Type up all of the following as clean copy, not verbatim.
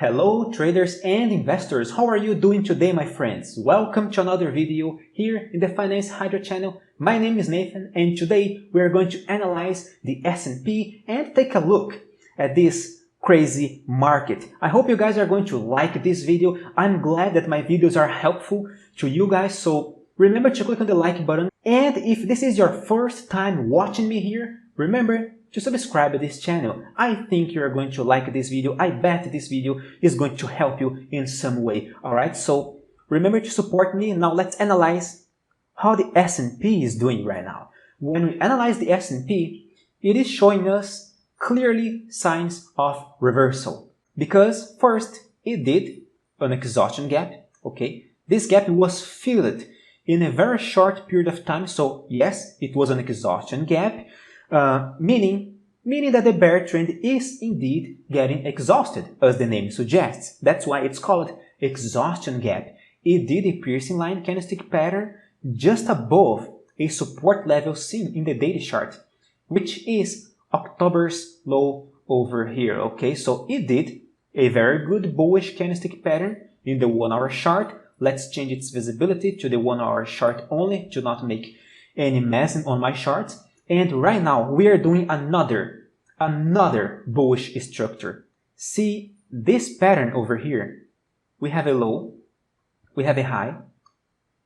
Hello traders and investors, how are you doing today my friends? Welcome to another video here in the Finance Hydra channel. My name is Nathan and today we are going to analyze the S&P and take a look at this crazy market. I hope you guys are going to like this video. I'm glad that my videos are helpful to you guys, so remember to click on the like button. And if this is your first time watching me here, remember to subscribe to this channel. I think you're going to like this video. I bet this video is going to help you in some way. Alright, so remember to support me. Now let's analyze how the S&P is doing right now. When we analyze the S&P, it is showing us clearly signs of reversal. Because first, it did an exhaustion gap. Okay, this gap was filled in a very short period of time. So yes, it was an exhaustion gap. Meaning that the bear trend is indeed getting exhausted, as the name suggests. That's why it's called exhaustion gap. It did a piercing line candlestick pattern just above a support level seen in the daily chart, which is October's low over here. Okay, so it did a very good bullish candlestick pattern in the 1 hour chart. Let's change its visibility to the 1 hour chart only to not make any mess on my charts. And right now we are doing another bullish structure. See this pattern over here. We have a low, we have a high,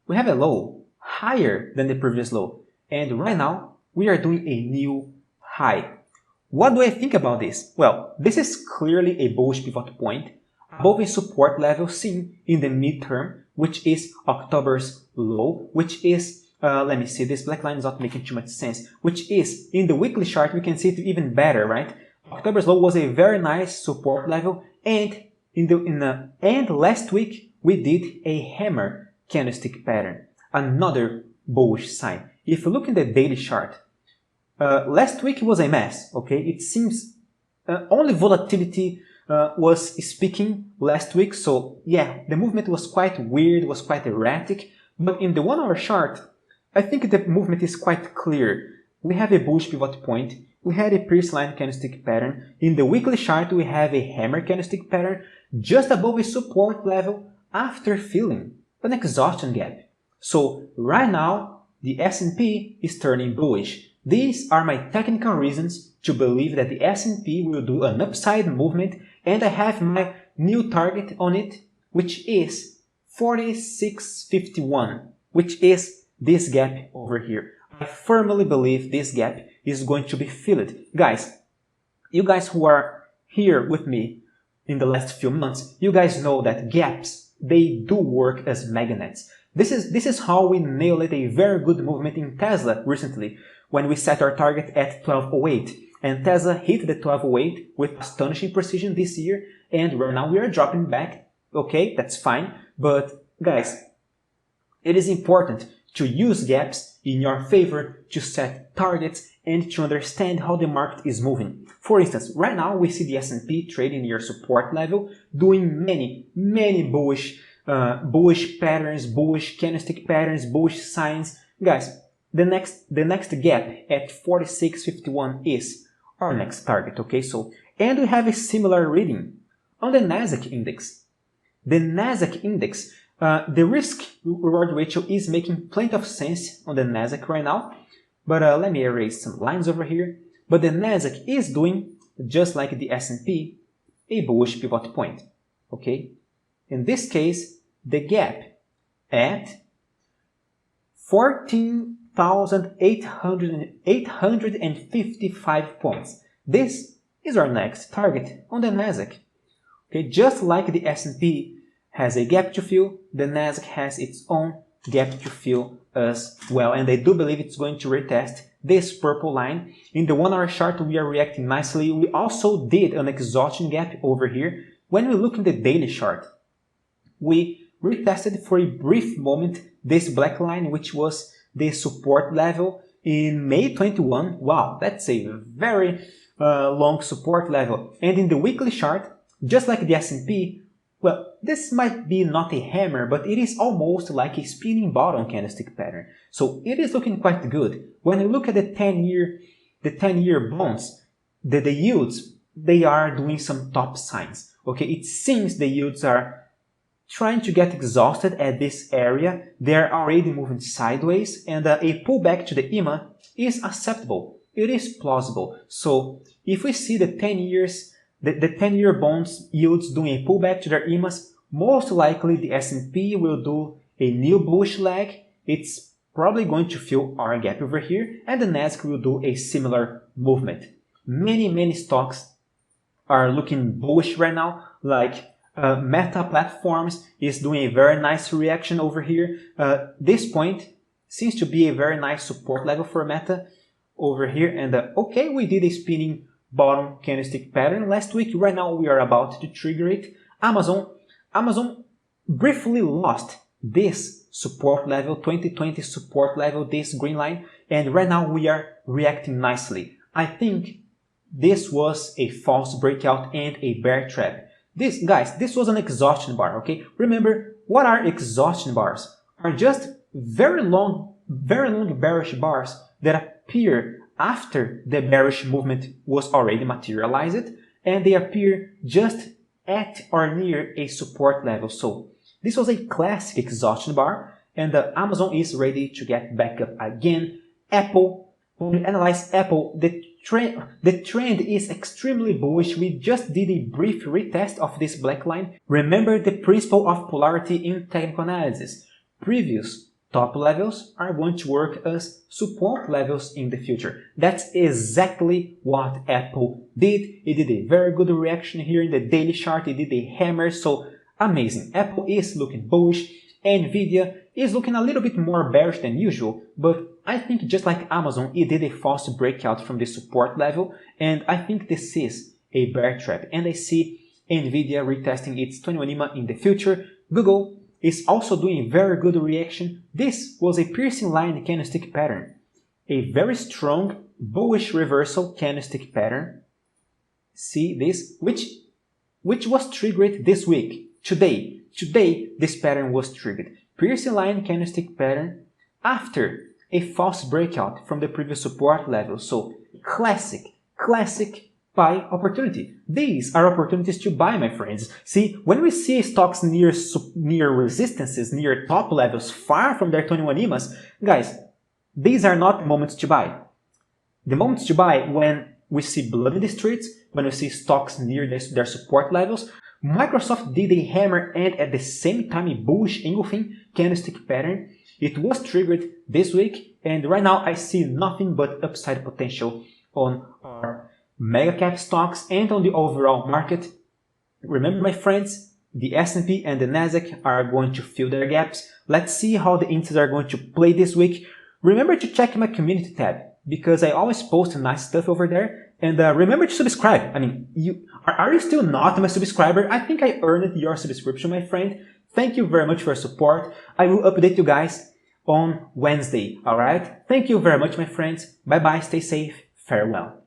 we have a low higher than the previous low. And right now we are doing a new high. What do I think about this? Well, this is clearly a bullish pivot point above a support level seen in the midterm, which is October's low, which is let me see, this black line is not making too much sense, which is in the weekly chart we can see it even better, right? October's low was a very nice support level, and and last week we did a hammer candlestick pattern, another bullish sign. If you look in the daily chart, last week was a mess. Okay, it seems only volatility was speaking last week, so yeah, the movement was quite weird, was quite erratic. But in the 1 hour chart, I think the movement is quite clear. We have a bullish pivot point, we had a piercing line candlestick pattern. In the weekly chart, we have a hammer candlestick pattern just above a support level after filling an exhaustion gap. So right now, the S&P is turning bullish. These are my technical reasons to believe that the S&P will do an upside movement, and I have my new target on it, which is 46.51, which is this gap over here. I firmly believe this gap is going to be filled. Guys, you guys who are here with me in the last few months, you guys know that gaps, they do work as magnets. This is how we nailed a very good movement in Tesla recently, when we set our target at 1208. And Tesla hit the 1208 with astonishing precision this year, and right now we are dropping back. Okay, that's fine. But guys, it is important to use gaps in your favor to set targets and to understand how the market is moving. For instance, right now we see the S&P trading near support level, doing many bullish patterns, bullish candlestick patterns, bullish signs. Guys, the next gap at 46.51 is our next target. Okay, so and we have a similar reading on the NASDAQ index. The NASDAQ index, the risk-reward ratio is making plenty of sense on the NASDAQ right now, but let me erase some lines over here. But the NASDAQ is doing, just like the S&P, a bullish pivot point. Okay, in this case, the gap at 14,855 points. This is our next target on the NASDAQ. Okay, just like the S&P has a gap to fill, the NASDAQ has its own gap to fill as well. And I do believe it's going to retest this purple line. In the 1 hour chart, we are reacting nicely. We also did an exhaustion gap over here. When we look in the daily chart, we retested for a brief moment this black line, which was the support level in May 21. Wow, that's a very long support level. And in the weekly chart, just like the S&P, well, this might be not a hammer, but it is almost like a spinning bottom candlestick pattern. So it is looking quite good. When you look at the 10-year bonds, the yields, they are doing some top signs. Okay, it seems the yields are trying to get exhausted at this area. They're already moving sideways, and a pullback to the EMA is acceptable. It is plausible. So if we see the 10-year bonds yields doing a pullback to their EMAs, most likely the S&P will do a new bullish leg. It's probably going to fill our gap over here, and the NASDAQ will do a similar movement. Many stocks are looking bullish right now, like Meta Platforms is doing a very nice reaction over here. This point seems to be a very nice support level for Meta over here. And okay, we did a spinning bottom candlestick pattern last week. Right now we are about to trigger it. Amazon briefly lost this support level, 2020 support level, this green line, and right now we are reacting nicely. I think this was a false breakout and a bear trap. This was an exhaustion bar, okay? Remember, what are exhaustion bars? Are just very long bearish bars that appear after the bearish movement was already materialized, and they appear just at or near a support level. So this was a classic exhaustion bar, and Amazon is ready to get back up again. Apple, when we analyze Apple, the trend is extremely bullish. We just did a brief retest of this black line. Remember the principle of polarity in technical analysis. Previous top levels are going to work as support levels in the future. That's exactly what Apple did. It did a very good reaction here in the daily chart. It did a hammer, so amazing. Apple is looking bullish. Nvidia is looking a little bit more bearish than usual, but I think just like Amazon, it did a false breakout from the support level, and I think this is a bear trap. And I see Nvidia retesting its 21 EMA in the future. Google is also doing a very good reaction. This was a piercing line candlestick pattern, a very strong bullish reversal candlestick pattern. See this, which was triggered this week. Today, this pattern was triggered. Piercing line candlestick pattern after a false breakout from the previous support level. So classic buy opportunity. These are opportunities to buy, my friends. See, when we see stocks near resistances, near top levels, far from their 21 EMAs, guys, these are not moments to buy. The moments to buy when we see blood in the streets, when we see stocks near their support levels. Microsoft did a hammer and at the same time a bullish engulfing candlestick pattern. It was triggered this week, and right now I see nothing but upside potential on our mega cap stocks and on the overall market. Remember, my friends, the S&P and the NASDAQ are going to fill their gaps. Let's see how the indices are going to play this week. Remember to check my community tab, because I always post nice stuff over there. And remember to subscribe. I mean, are you still not my subscriber? I think I earned your subscription, my friend. Thank you very much for your support. I will update you guys on Wednesday, alright? Thank you very much, my friends. Bye-bye, stay safe, farewell.